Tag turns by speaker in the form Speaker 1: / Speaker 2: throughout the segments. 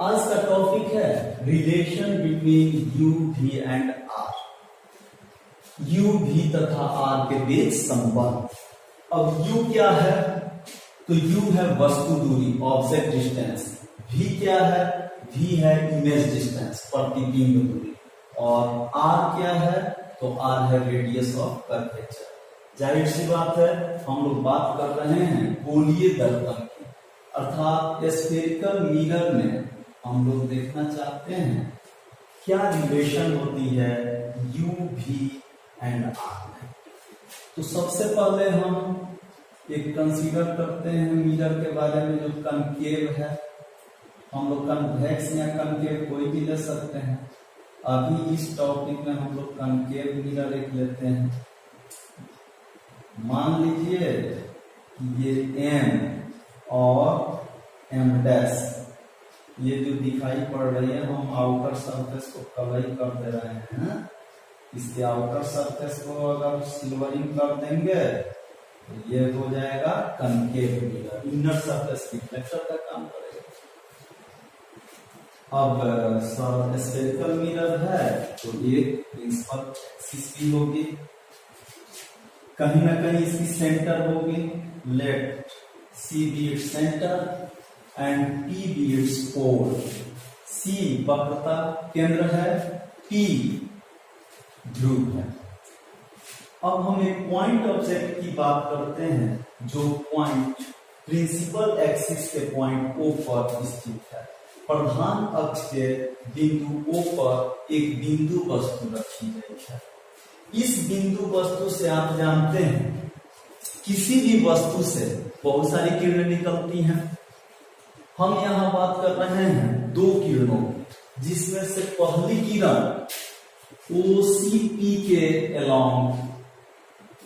Speaker 1: आज का टॉपिक है रिलेशन बिटवीन यू भी एंड आर। यू भी तथा आर के बीच संबंध। अब यू क्या है? तो यू है वस्तु दूरी, ऑब्जेक्ट डिस्टेंस। भी क्या है? भी है इमेज डिस्टेंस, प्रतिबिंब दूरी। और आर क्या है? तो आर है रेडियस ऑफ कर्वेचर। जाहिर सी बात है, हम लोग बात कर रहे हैं गोलीय दर्पण की, अर्थात स्फेरिकल मिरर में हम लोग देखना चाहते हैं क्या रिलेशन होती है यू भी एंड आर में। तो सबसे पहले हम एक कंसीडर करते हैं मिरर के बारे में जो कनकेव है। हम लोग कन्वेक्स या कनकेव कोई भी ले सकते हैं। अभी इस टॉपिक में हम लोग कनकेव मिरर एक लेते हैं। मान लीजिए कि ये एम और एम डैश ये जो दिखाई पड़ रही है, हम आउटर सरफेस को कवर कर दे रहे हैं। इसके आउटर सरफेस को अगर सिल्वरिंग कर देंगे तो ये हो जाएगा concave mirror, inner surface reflector का काम करेगा। अब स्फेरिकल मिरर है तो एक प्रिंसिपल एक्सिस भी होगी, कहीं ना कहीं इसकी सेंटर होगी। Let C be its centre and P be its pole. C वक्रता केंद्र है, पी ध्रुव है। अब हम एक पॉइंट ऑब्जेक्ट की बात करते हैं जो पॉइंट प्रिंसिपल एक्सिस के पॉइंट ओ पर स्थित है। प्रधान अक्ष के बिंदु ओ पर एक बिंदु वस्तु रखी गई है। इस बिंदु वस्तु से आप जानते हैं किसी भी वस्तु से बहुत सारी किरणें निकलती हैं। हम यहाँ बात कर रहे हैं दो किरणों की, जिसमें से पहली किरण OCP के अलोंग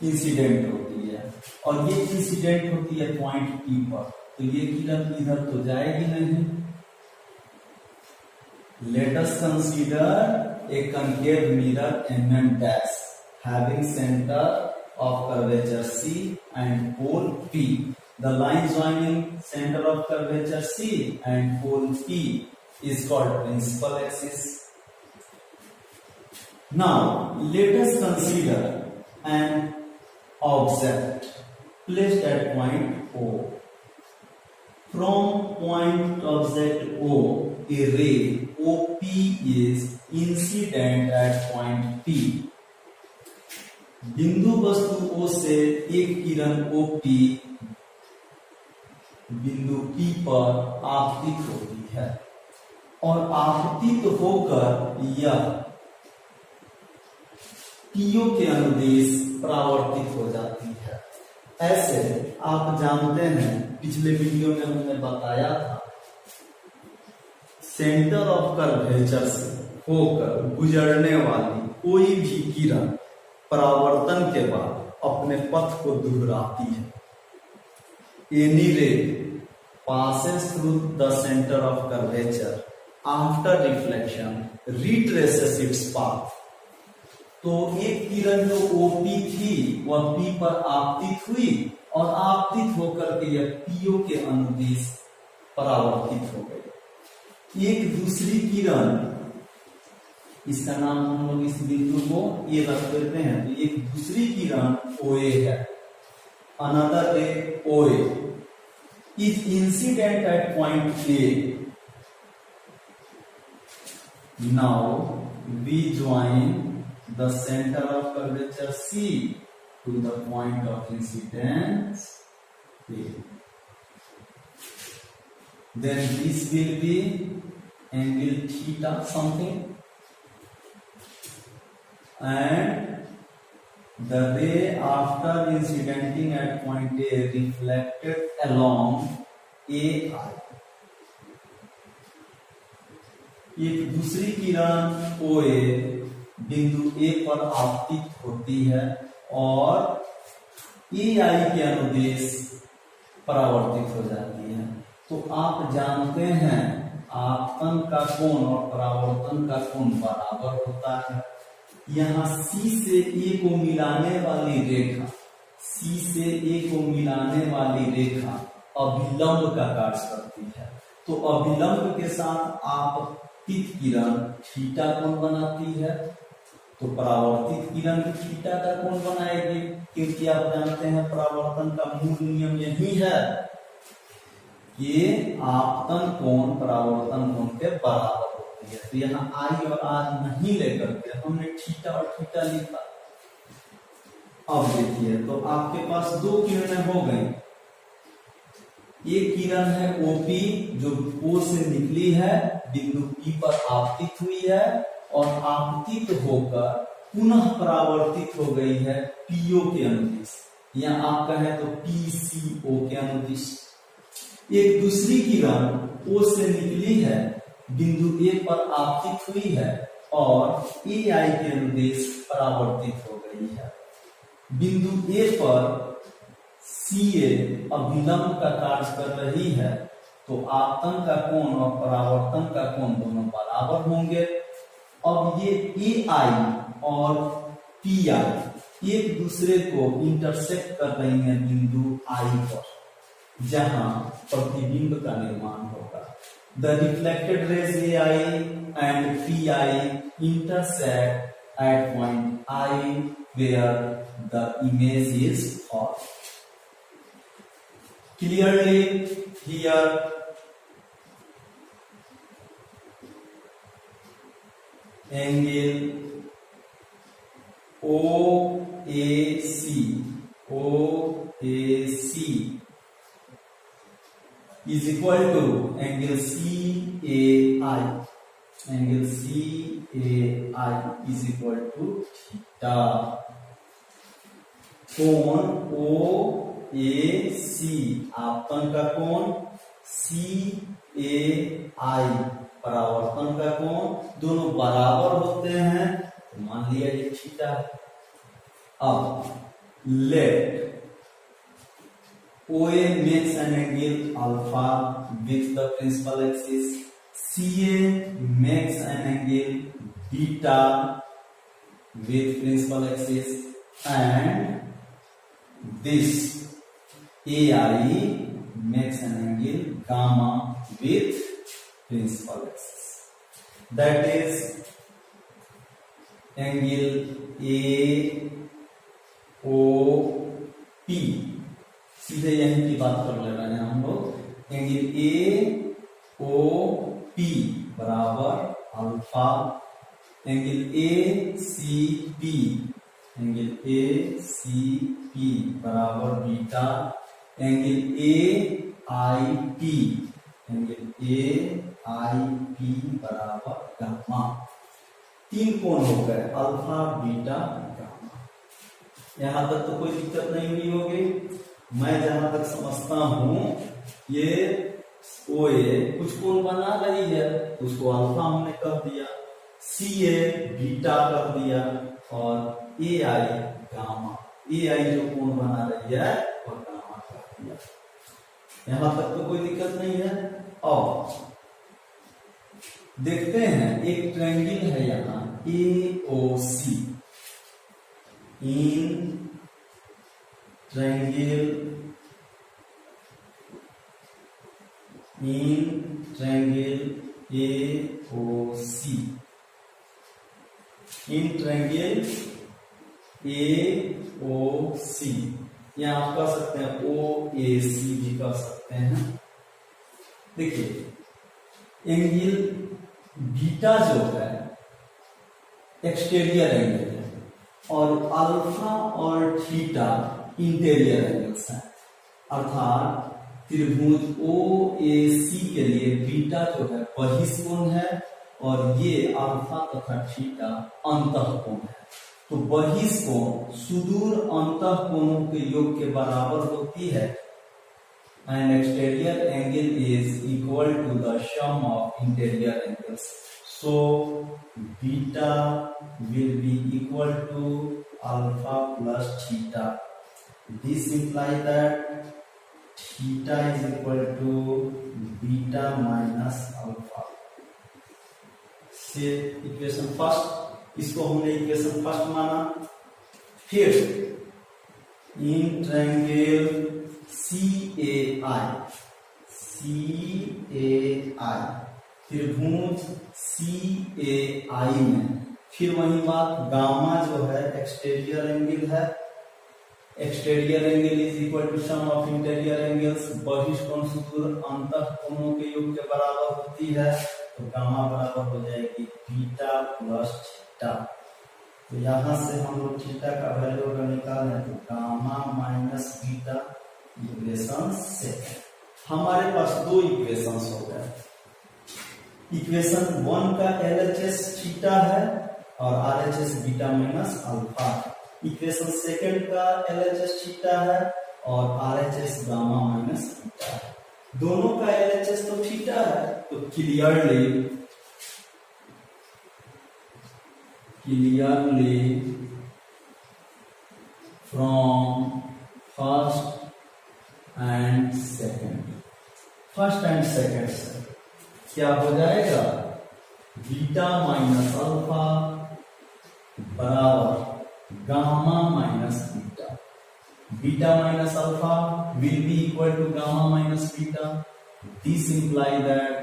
Speaker 1: इंसिडेंट होती है और ये इंसिडेंट होती है पॉइंट P पर। तो ये किरण इधर तो जाएगी नहीं। Let us consider a concave mirror MM dash having center of curvature C and pole P. The line joining center of curvature C and pole P is called principal axis. Now let us consider an object placed at point O. From point object O, a ray OP is incident at point P. बिंदु वस्तु O से एक किरण OP बिंदु P पर आपतित होती है और आपतित होकर यह PO के अनुदेश परावर्तित हो जाती है। ऐसे आप जानते हैं, पिछले वीडियो में हमने बताया था, सेंटर ऑफ कर्वेचर से होकर गुजरने वाली कोई भी किरण परावर्तन के बाद अपने पथ को दोहराती है। एनी रे passes through the center of curvature after reflection retraces its path. तो एक किरण जो OP थी वह P पर आपतित हुई और आपतित होकर के यह PO के अनुदिश परावर्तित हो गई। एक दूसरी किरण, इसका नाम हम लोग इस बिंदु को ये रख देते हैं, तो एक दूसरी किरण OA है। अनदर रे OA is incident at point A. Now we join the center of curvature C to the point of incidence A. Then this will be angle theta something, and the ray after incidenting at point A reflected along AI. एक दूसरी किरण OA बिंदु A पर आपतित होती है और AI के अनुदेश परावर्तित हो जाती है। तो आप जानते हैं आपतन का कोण और परावर्तन का कोण बराबर होता है। यहाँ C से A को मिलाने वाली रेखा, C से A को मिलाने वाली रेखा अभिलंब का कार्य करती है। तो अभिलंब के साथ आपतित किरण थीटा कोण बनाती है, तो परावर्तित किरण भी थीटा का कोण बनाएगी, क्योंकि आप जानते हैं परावर्तन का मूल नियम यही है कि आपतन कोण परावर्तन कोण के बराबर होती है। तो यहाँ आई और आर नहीं लेकर के हमने थीटा और थीटा लिखा। अब देखिए, तो आपके पास दो किरणें हो गई। एक किरण है ओपी जो ओ से निकली है, बिंदु पी पर आपतित हुई है और आपतित होकर पुनः परावर्तित हो गई है पीओ के अनुदिश, या आप कहें तो पीसीओ के अनुदिश। एक दूसरी किरण ओ से निकली है, बिंदु ए पर आपतित हुई है और ए आई के अनुदेश परावर्तित हो गई है। बिंदु ए पर सीए अभिलंब का कार्य कर रही है, तो आपतन का कोण और परावर्तन का कोण दोनों बराबर होंगे। अब ये ए आई और पी आई एक दूसरे को इंटरसेक्ट कर रही हैं बिंदु आई पर, जहां प्रतिबिंब का निर्माण होगा। The reflected rays A I and P I intersect at point I where the image is formed. Clearly here angle OAC is equal to angle CAI. Angle CAI is equal to theta. कोण OAC आपतन का कोण, CAI परावर्तन का कोण, दोनों बराबर होते हैं, तो मान लिया ये थीटा है। अब late OA makes an angle alpha with the principal axis, CA makes an angle beta with principal axis, and this AI makes an angle gamma with principal axis. That is angle AOP. सीधे यहीं की बात कर ले रहे हैं हम लोग। एंगल AOP बराबर अल्फा, एंगल ACP बराबर बीटा, एंगल AIP बराबर गामा। तीन कोण हो गए, अल्फा बीटा गामा। यहां तक तो कोई दिक्कत नहीं हुई होगी। मैं जहां तक समझता हूं ये OA कुछ कोण बना रही है, उसको अल्फा हमने कर दिया, CA बीटा कर दिया और AI गामा। AI जो कोण बना रही है और गामा कर दिया। यहां तक तो कोई दिक्कत नहीं है। अब देखते हैं, एक ट्रायंगल है यहां AOC। In triangle AOC, in triangle AOC, या आप कर सकते हैं OAC भी कर सकते हैं। देखिए, एंगल बीटा जो है एक्सटीरियर एंगल है और अल्फा और थीटा इंटीरियर एंगल्स हैं। अर्थात त्रिभुज OAC के लिए बीटा जो है बहिष्कोण है और ये अल्फा तथा थीटा अंतःकोण है। तो बहिष्कोण सुदूर अंतःकोणों के योग के बराबर होती है। An exterior angle is equal to the sum of interior angles. So beta will be equal to alpha plus theta. This implies that theta is equal to beta minus alpha. से इक्वेशन फर्स्ट, इसको हमने equation first माना। फिर in triangle CAI CAI, त्रिभुज CAI में फिर वही बात, गामा जो है एक्सटीरियर एंगल है, exterior angle is equal to sum of interior angles, बहिष्कोण सुदूर अंतःकोणों के योग के बराबर होती है, तो गामा बराबर हो जाएगी बीटा प्लस थीटा। तो यहां से हम लोग थीटा का वैल्यू अगर निकालें तो gamma minus beta, equation second. हमारे पास दो इक्वेशंस हो गए, इक्वेशन 1 का LHS थीटा है और RHS beta minus alpha, equation second का LHS थीटा है और RHS गामा माइनस बीटा है। दोनों का LHS तो थीटा है, तो clearly from first and second से क्या हो जाएगा, बीटा माइनस अल्फा बराबर gamma minus beta, beta minus alpha will be equal to gamma minus beta, this imply that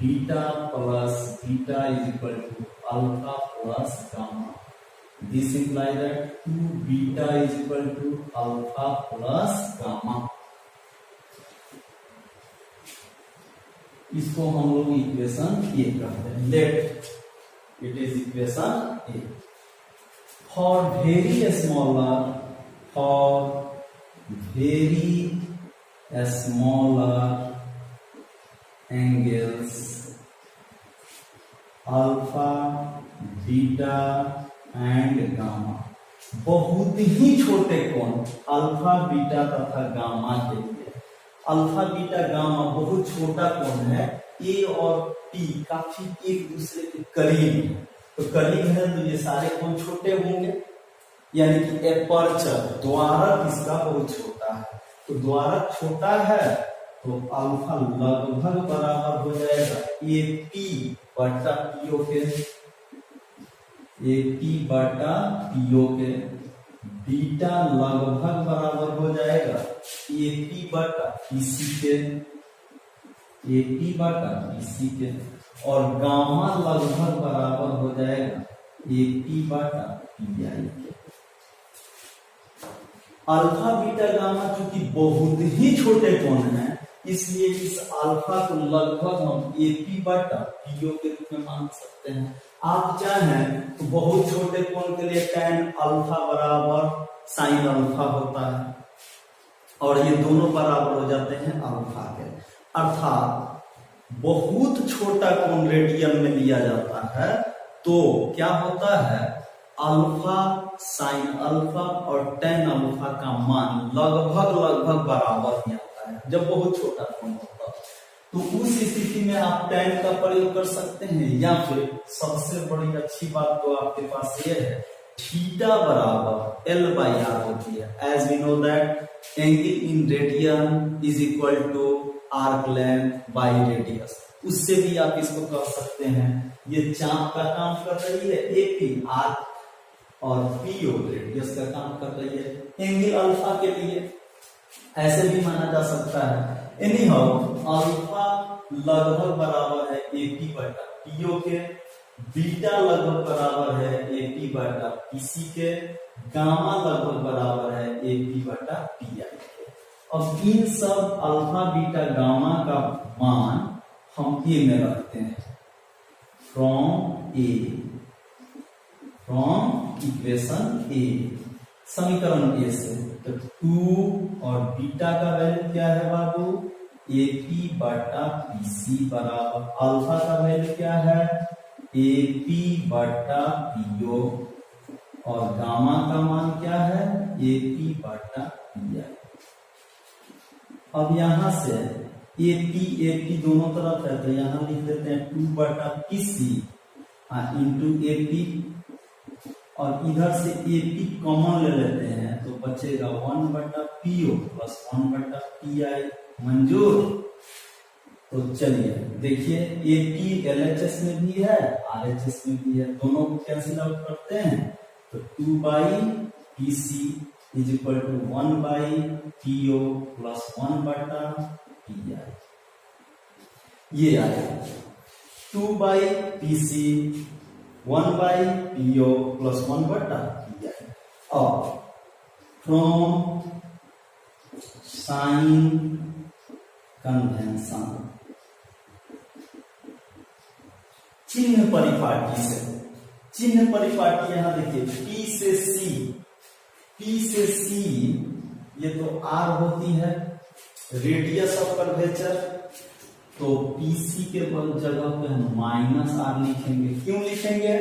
Speaker 1: beta plus beta is equal to alpha plus gamma, this imply that 2 beta is equal to alpha plus gamma. इसको हम लोग equation A कहते हैं, let it is equation A. For very smaller angles alpha beta and gamma, बहुत ही छोटे कोण alpha beta तथा gamma के लिए, अल्फा बीटा गामा बहुत छोटा कोण है, ए और टी काफी एक दूसरे के करीब है, तो करीब है तो ये सारे कोण छोटे होंगे, यानी कि एपर्चर द्वारक इसका बहुत छोटा है, तो द्वारक छोटा है तो अल्फा लगभग बराबर हो जाएगा AP बटा PO के, AP बटा PO के, बीटा लगभग बराबर हो जाएगा AP बटा PC के, AP बटा PC के, और गामा लगभग बराबर हो जाएगा AP बटा PI के। अल्फा बीटा गामा चूंकि बहुत ही छोटे कोण हैं, इसलिए इस अल्फा को लगभग हम AP बटा PO के रूप में मान सकते हैं। आप चाहें तो बहुत छोटे कोण के लिए tan अल्फा बराबर sin अल्फा होता है, और ये दोनों बराबर हो जाते हैं अल्फा के, अर्थात बहुत छोटा कोण रेडियन में लिया जाता है तो क्या होता है, अल्फा साइन अल्फा और tan अल्फा का मान लगभग बराबर ही आता है जब बहुत छोटा कोण होता है। तो उस स्थिति में आप tan का प्रयोग कर सकते हैं, या फिर सबसे बड़ी अच्छी बात तो आपके पास ये है, थीटा बराबर L/R होती है, as we know that angle in radian is equal to arc length by radius, उससे भी आप इसको कर सकते हैं। ये चाप का काम कर रही है AP आर्क, और PO रेडियस का काम कर रही है एंगल अल्फा के लिए, ऐसे भी माना जा सकता है। एनी हाउ अल्फा लगभग बराबर है AP बटा PO के, बीटा लगभग बराबर है AP बटा PC के, गामा लगभग बराबर है AP बटा PI के। अब इन सब अल्फा बीटा गामा का मान हम ए में रखते हैं, फ्रॉम इक्वेशन ए, समीकरण ए से। तो 2 और बीटा का वैल्यू क्या है बाबू, AP बटा PC बराबर, अल्फा का वैल्यू क्या है AP बटा PO, और गामा का मान क्या है AP बटा PI। अब यहां से AP दोनों तरफ है तो यहां लिख देते हैं 2 बटा PC इंटू AP, और इधर से AP कॉमन ले लेते हैं तो बचेगा 1 बटा PO प्लस 1 बटा PI। मंजूर? तो चलिए देखिए AP LHS में भी है RHS में भी है, दोनों को कैंसिल आउट करते हैं तो 2 by PC is equal to 1 by PO plus 1 बटा PI। ये आएगा 2 by P C 1 by P O plus 1 बटा पी आई। अब फ्रॉम साइन कन्वेंशन चिन्ह परिपाटी से, चिन्ह परिपाटी यहां देखिए P से C, P से C ये तो R होती है, रेडियस ऑफ कर्वेचर, तो PC के जगह पे हम माइनस R लिखेंगे। क्यों लिखेंगे?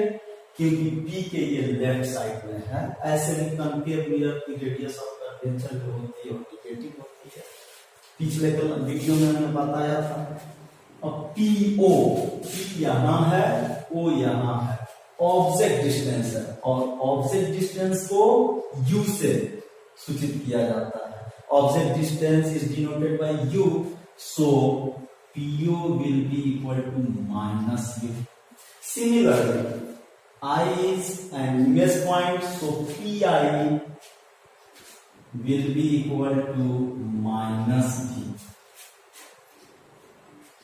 Speaker 1: क्योंकि P के ये लेफ्ट साइड में है। ऐसे में कॉन्केव मिरर की रेडियस ऑफ कर्वेचर जो होती है वो नेगेटिव होती है, पिछले वीडियो में हमने बताया था। अब PO, P यहां है, O यहां है, ऑब्जेक्ट डिस्टेंस है और ऑब्जेक्ट डिस्टेंस को U से सूचित किया जाता है। Object distance is denoted by U, so PO will be equal to minus U. Similarly, I is an image point, so PI will be equal to minus V.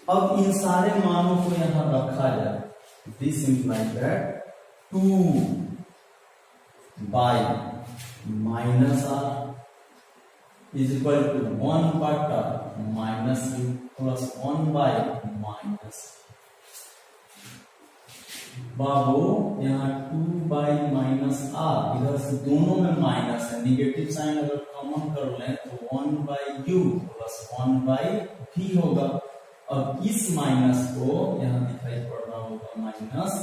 Speaker 1: अब इन सारे मानों को यहां रखा जाए, this implies that 2 by minus R is equal to 1 बटा minus U plus 1 by minus. बाबू यहाँ 2 बाई माइनस आर, इधर से दोनों में माइनस है, निगेटिव साइन अगर कॉमन कर लें तो 1 बाई यू प्लस 1 बाई भी होगा। अब इस माइनस को यहाँ दिखाई पड़ रहा होगा माइनस,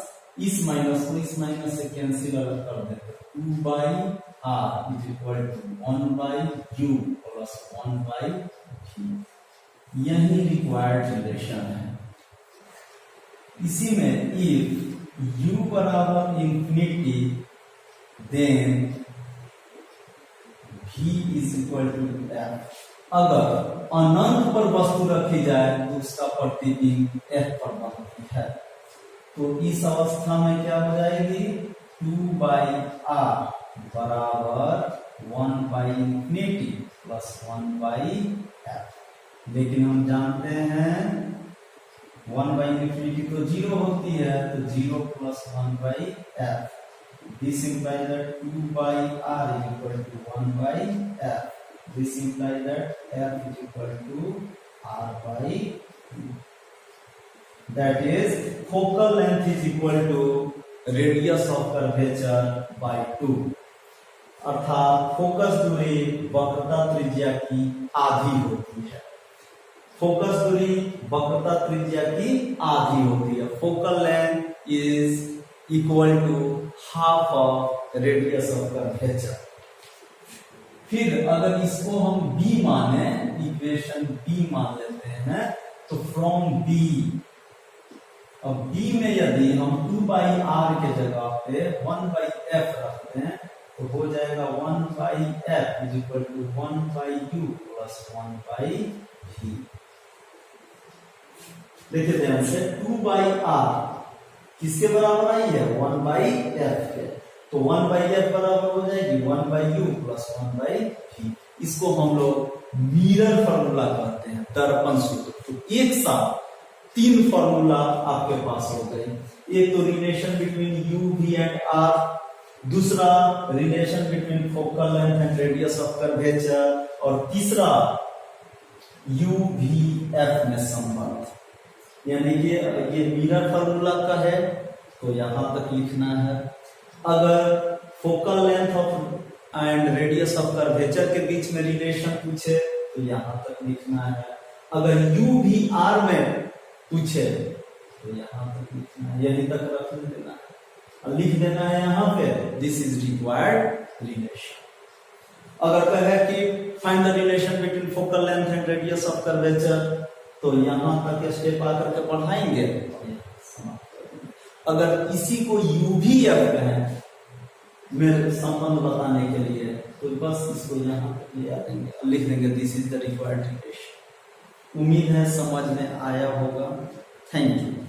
Speaker 1: इस माइनस को इस माइनस से कैंसिल अगर कर दे तो 2 by R is equal to 1 by you plus 1 by v. यही रिक्वायर्ड रिलेशन है। इसी में इफ u बराबर infinity then v is equal to f। अगर अनंत पर वस्तु रखी जाए तो उसका प्रतिबिंब f पर बनती है, तो इस अवस्था में क्या हो जाएगी 2 बाई आर बराबर 1 by infinity plus 1 by f। लेकिन हम जानते हैं 1 बाई इंफिनिटी तो 0 होती है, तो 0 plus 1 by f। This implies that 2 by r is equal to 1 by f. This implies that f is equal to r by 2. That is focal length is equal to radius of curvature by 2. अर्थात focus दूरी वक्रता त्रिज्या की आधी होती है। Focus दूरी वक्रता त्रिज्या की आधी होती है। Focal length is equal to half of radius of curvature. फिर अगर इसको हम b माने, इक्वेशन b मान लेते हैं, तो फ्रॉम b, अब b में यदि हम 2 बाई आर के जगह पे 1 बाई एफ रखते हैं तो हो जाएगा 1 by f is equal to 1 by you plus 1 by v। देखिए ध्यान से 2 बाई आर किसके बराबर आई है 1 बाई एफ के, तो 1 बाई एफ बराबर हो जाएगी 1 by you plus 1 by v। इसको हम लोग मिरर फॉर्मूला कहते हैं, दर्पण सूत्र। तो एक साथ 3 फॉर्मूला आपके पास हो गए। एक तो relation between U V and R, दूसरा relation between focal length and radius of curvature, और तीसरा यू वी एफ में संबंध। यानी कि ये मिरर फॉर्मूला का है तो यहां तक लिखना है। अगर focal length of and radius of curvature के बीच में रिलेशन पूछे तो यहां तक लिखना है। अगर यू भी आर में पूछे तो यहां तक लिखना है, यहीं तक रख देना है और लिख देना है यहां पे दिस इज रिक्वायर्ड रिलेशन। अगर कहे कि find the relation between focal length and radius of curvature तो यहां तक स्टेप आकर के पढ़ाएंगे। अगर इसी को यू भी एफ कहें मेरे संबंध बताने के लिए तो बस इसको यहां तक ले आएंगे, लिख देंगे this is the required relation. उम्मीद है समझ में आया होगा। Thank you.